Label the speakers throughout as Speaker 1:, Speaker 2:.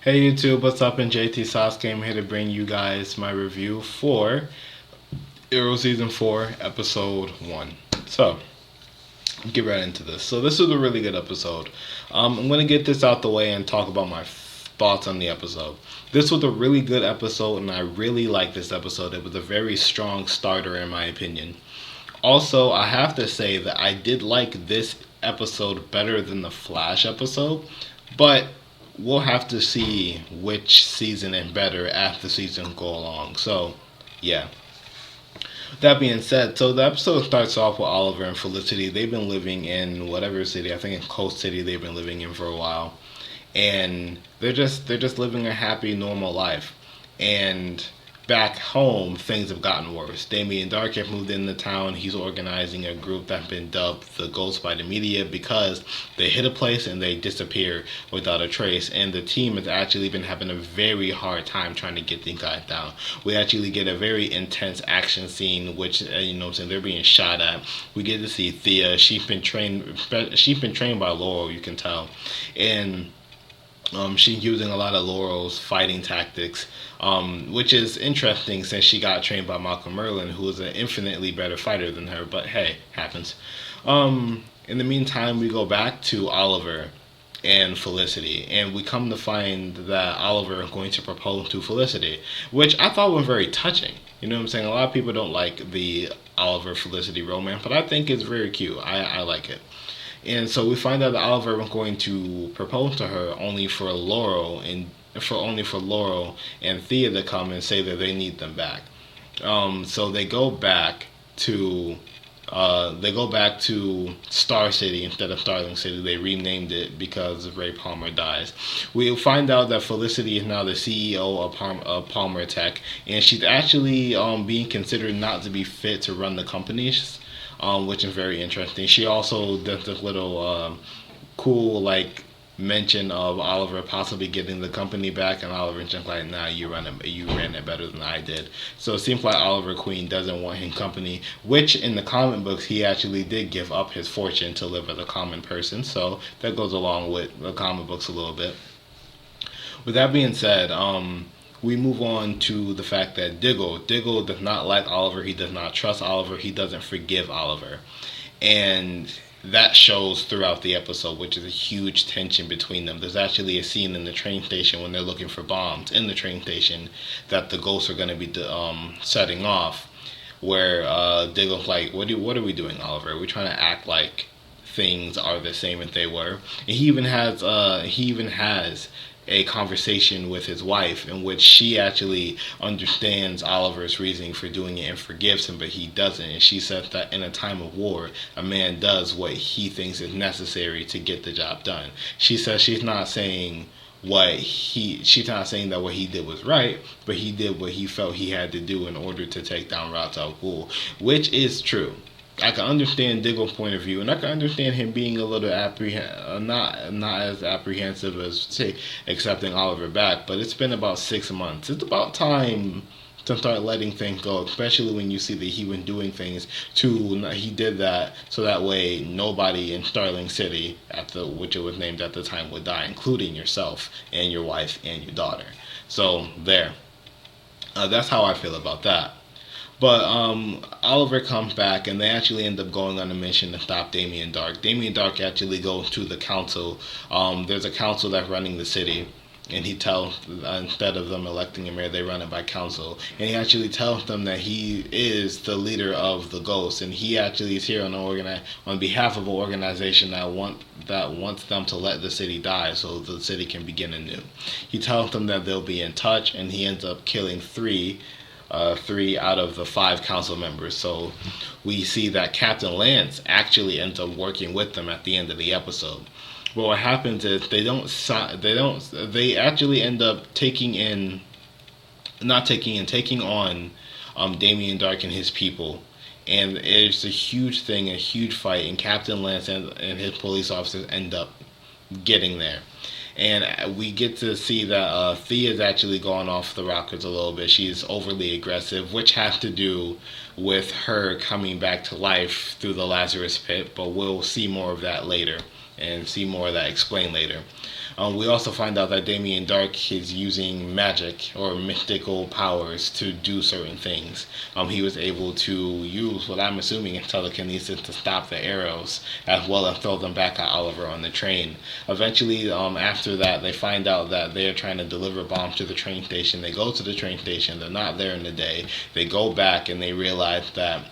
Speaker 1: Hey YouTube, what's up? And JT Sasuke, I'm here to bring you guys my review for Arrow Season 4, Episode 1. So, get right into this. So, this was a really good episode. I'm going to get this out the way and talk about my thoughts on the episode. This was a really good episode, and I really liked this episode. It was a very strong starter, in my opinion. Also, I have to say that I did like this episode better than the Flash episode, but we'll have to see which season is better as the season go along. So, yeah. That being said, so the episode starts off with Oliver and Felicity. They've been living in whatever city, I think in Coast City they've been living in for a while. And they're just living a happy, normal life. And back home, things have gotten worse. Damien Dark have moved into town. He's organizing a group that's been dubbed the Ghost by the media because they hit a place and they disappear without a trace. And the team has actually been having a very hard time trying to get these guys down. We actually get a very intense action scene, which they're being shot at. We get to see Thea. She's been trained by Laurel, you can tell, and she's using a lot of Laurel's fighting tactics, which is interesting since she got trained by Malcolm Merlin, who is an infinitely better fighter than her. But hey, happens. In the meantime, we go back to Oliver and Felicity, and we come to find that Oliver is going to propose to Felicity, which I thought was very touching. You know what I'm saying? A lot of people don't like the Oliver Felicity romance, but I think it's very cute. I like it. And so we find out that Oliver was going to propose to her only for Laurel and Thea to come and say that they need them back. So they go back to Star City instead of Starling City. They renamed it because Ray Palmer dies. We find out that Felicity is now the CEO of Palmer Tech, and she's actually being considered not to be fit to run the company, which is very interesting. She also does this little cool mention of Oliver possibly getting the company back, and Oliver just like, nah, you ran it better than I did. So it seems like Oliver Queen doesn't want him company, which in the comic books he actually did give up his fortune to live as a common person. So that goes along with the comic books a little bit. With that being said, we move on to the fact that Diggle does not like Oliver. He does not trust Oliver. He doesn't forgive Oliver. And that shows throughout the episode, which is a huge tension between them. There's actually a scene in the train station when they're looking for bombs in the train station that the ghosts are going to be setting off, where Diggle's like, what are we doing, Oliver? We're trying to act like things are the same as they were. And he even has a conversation with his wife in which she actually understands Oliver's reasoning for doing it and forgives him, but he doesn't. And she says that in a time of war, a man does what he thinks is necessary to get the job done. She says she's not saying that what he did was right, but he did what he felt he had to do in order to take down Ra's al Ghul, which is true. I can understand Diggle's point of view, and I can understand him being a little not as apprehensive as say accepting Oliver back. But it's been about 6 months. It's about time to start letting things go, especially when you see that he was doing things he did that so that way nobody in Starling City, which it was named at the time, would die, including yourself and your wife and your daughter. So there. That's how I feel about that. But Oliver comes back, and they actually end up going on a mission to stop Damien Dark. Damien Dark actually goes to the council. There's a council that's running the city, and he tells, instead of them electing a mayor, they run it by council. And he actually tells them that he is the leader of the Ghosts, and he actually is here on behalf of an organization that wants them to let the city die so the city can begin anew. He tells them that they'll be in touch, and he ends up killing three out of the 5 council members. So we see that Captain Lance actually ends up working with them at the end of the episode. But what happens is they actually end up taking on Damien Dark and his people. And it's a huge thing, a huge fight, and Captain Lance and his police officers end up getting there. And we get to see that Thea's actually gone off the rockers a little bit. She's overly aggressive, which has to do with her coming back to life through the Lazarus Pit, but we'll see more of that later and see more of that explained later. We also find out that Damien Dark is using magic or mystical powers to do certain things. He was able to use what I'm assuming is telekinesis to stop the arrows as well and throw them back at Oliver on the train. Eventually, after that, they find out that they're trying to deliver bombs to the train station. They go to the train station. They're not there in the day. They go back and they realize that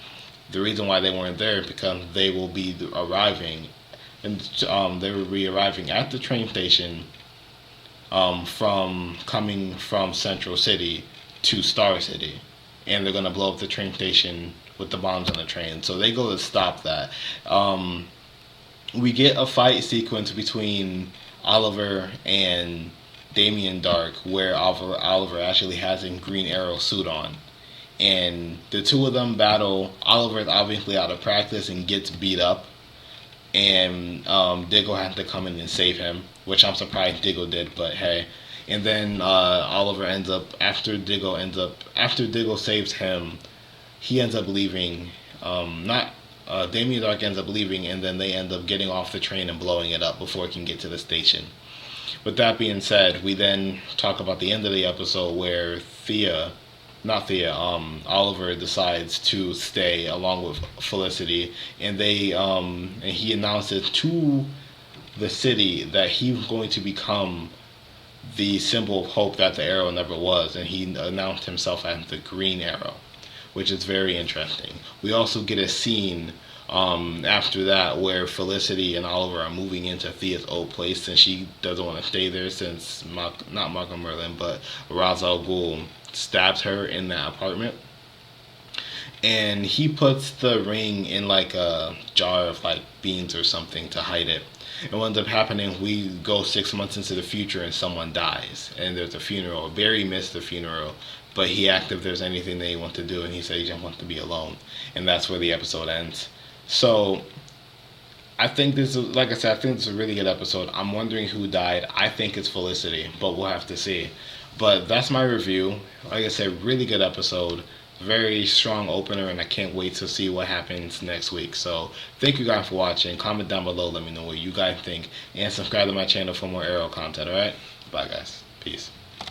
Speaker 1: the reason why they weren't there is because they will be arriving, and they will be arriving at the train station from coming from Central City to Star City, and they're gonna blow up the train station with the bombs on the train. So they go to stop that. We get a fight sequence between Oliver and Damien Dark, where Oliver actually has a Green Arrow suit on. And the two of them battle. Oliver is obviously out of practice and gets beat up. And Diggle has to come in and save him, which I'm surprised Diggle did, but hey. And then Oliver ends up, after Diggle saves him, he ends up leaving. Damien Dark ends up leaving, and then they end up getting off the train and blowing it up before it can get to the station. With that being said, we then talk about the end of the episode where Oliver decides to stay along with Felicity, and he announces to the city that he's going to become the symbol of hope that the arrow never was, and he announced himself as the Green Arrow, which is very interesting. We also get a scene after that where Felicity and Oliver are moving into Thea's old place, and she doesn't want to stay there since not Malcolm Merlyn but Ra's al Ghul stabs her in that apartment, and he puts the ring in like a jar of like beans or something to hide it. And what ends up happening, we go 6 months into the future and someone dies, and there's a funeral. Barry missed the funeral, but he asked if there's anything that he wants to do, and he said he just wants to be alone, and that's where the episode ends. So I think this is, like I said, I think this is a really good episode. I'm wondering who died. I think it's Felicity, but we'll have to see. But that's my review. Like I said, really good episode. Very strong opener, and I can't wait to see what happens next week. So thank you guys for watching. Comment down below. Let me know what you guys think. And subscribe to my channel for more Arrow content, alright? Bye, guys. Peace.